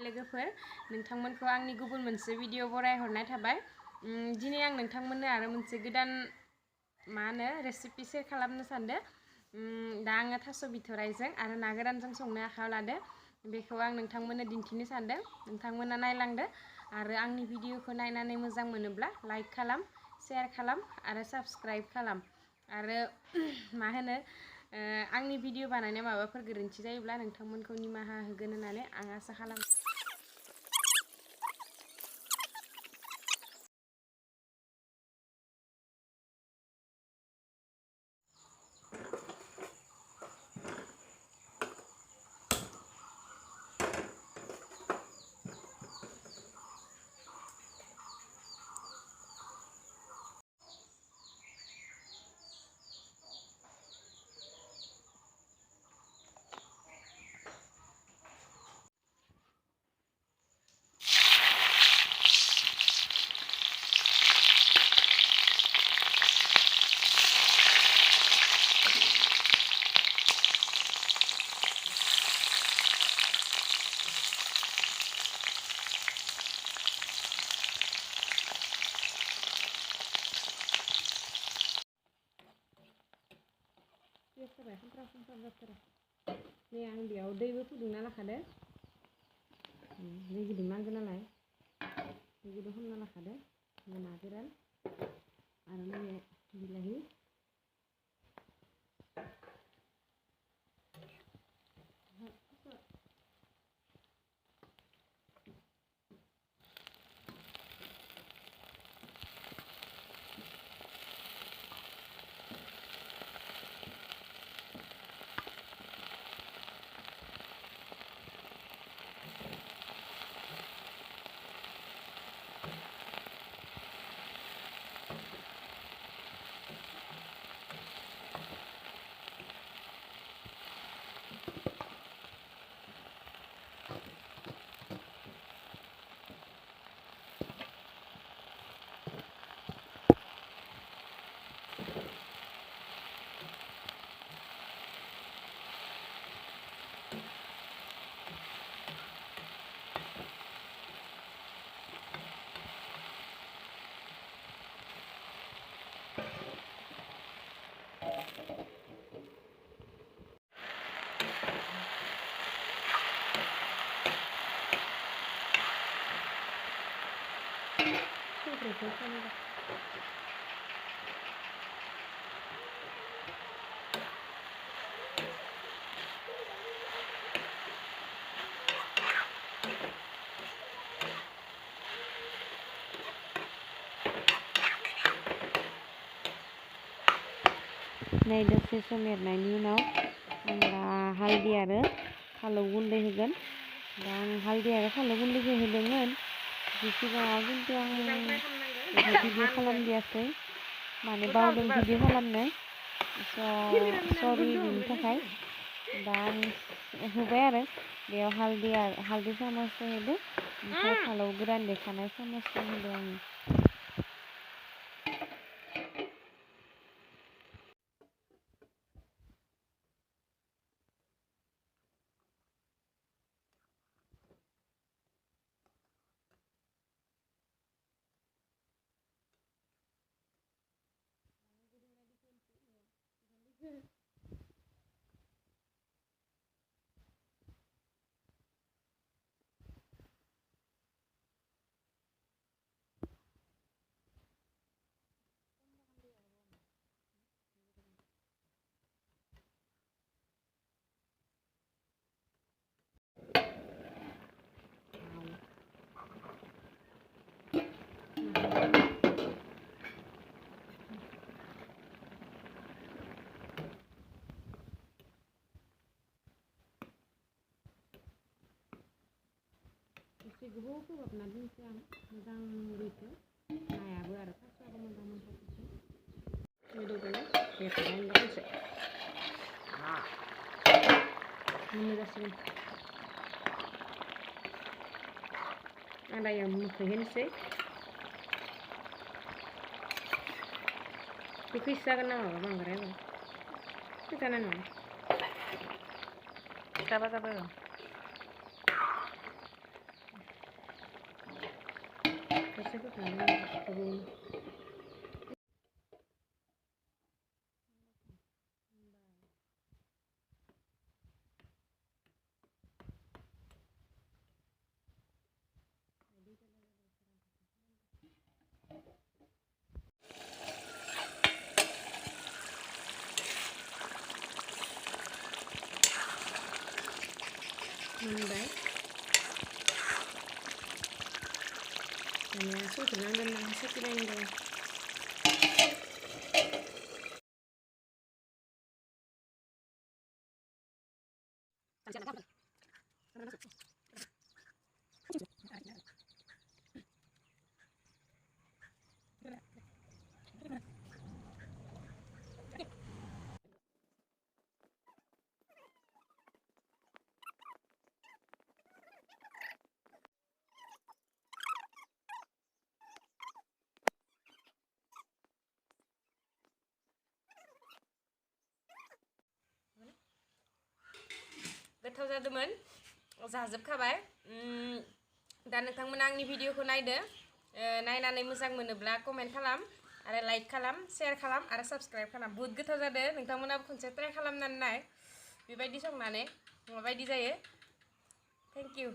लोगोफोर नोंथांमोनखौ आंनि गुबुन मोनसे भिडिअ बरायहरनाय थाबाय। दिनै आं नोंथांमोननो आरो मोनसे गोदान रेसिपि शेयार खालामनो सानदों। दा आङो थास' बिथराइजों आरो ना गोरानजों संनो आखायाव लादो। बेखौ आं नोंथांमोननो दिन्थिनो सानदों। नोंथांमोना नायलांदो आरो आंनि भिडिअखौ नायनानै मोजां मोनोब्ला लाइक खालाम, शेयार खालाम आरो साबस्क्राइब खालाम। आरो आंनि भिडिअ बानायनायाव माबाफोर गोरोन्थि जायोब्ला नोंथांमोनखौ निमाहा होगोन होननानै आं आसा खालामो। नै आं बेयाव दैबो फुदुंना लाखादो। दै गुदुं नांगौ नालाय दै गुदुं खालामना लाखादो। ना गोरान आरो नैबे बिलाहि नै दसे सम एरनायनि उनाव आं दा हालदै आरो फालौ गुन्दै होगोन। दा आं हालदै आरो फालौ गुन्दैखौ होदोंमोन सिगाङाव, खिन्थु आं भिडिअ खालामदियासै, माने बावदों भिडिअ खालामनो। सरि बिनि थाखाय। दा आं होबाय आरो बेयाव हालदै चामचसे होदो, ओमफ्राय फालौ गोरान देखानाय चामचसे होदो आङो। एसे गोबाव खोबहाबना दोनसै आं, मोजां रुइथो नायाबो आरो थास'आबो मोजां मोनथारथोंसै। गोदौबायना बेखौ नायनोसै मोननो जासिगोन। आं दायो मोखै होनोसै। गोखैसो जागोन ना माबा बांद्रायबा जानाय नङा। जाबा मोनबाय दानिया संख्रि नांदों साखिनायदों गोथाव जादोंमोन जाजोबखाबाय दा नोंथांमोना आंनि भिडिअखौ नायदो नायनानै मोजां मोनोब्ला कमेन्ट खालाम आरो लाइक खालाम शेयार खालाम आरो साबस्क्राइब खालाम बहुत गोथाव जादों नोंथांमोनाबो खनसे ट्राइ खालामनानै नाय बेबायदि संनानै माबायदि जायो थेंक इउ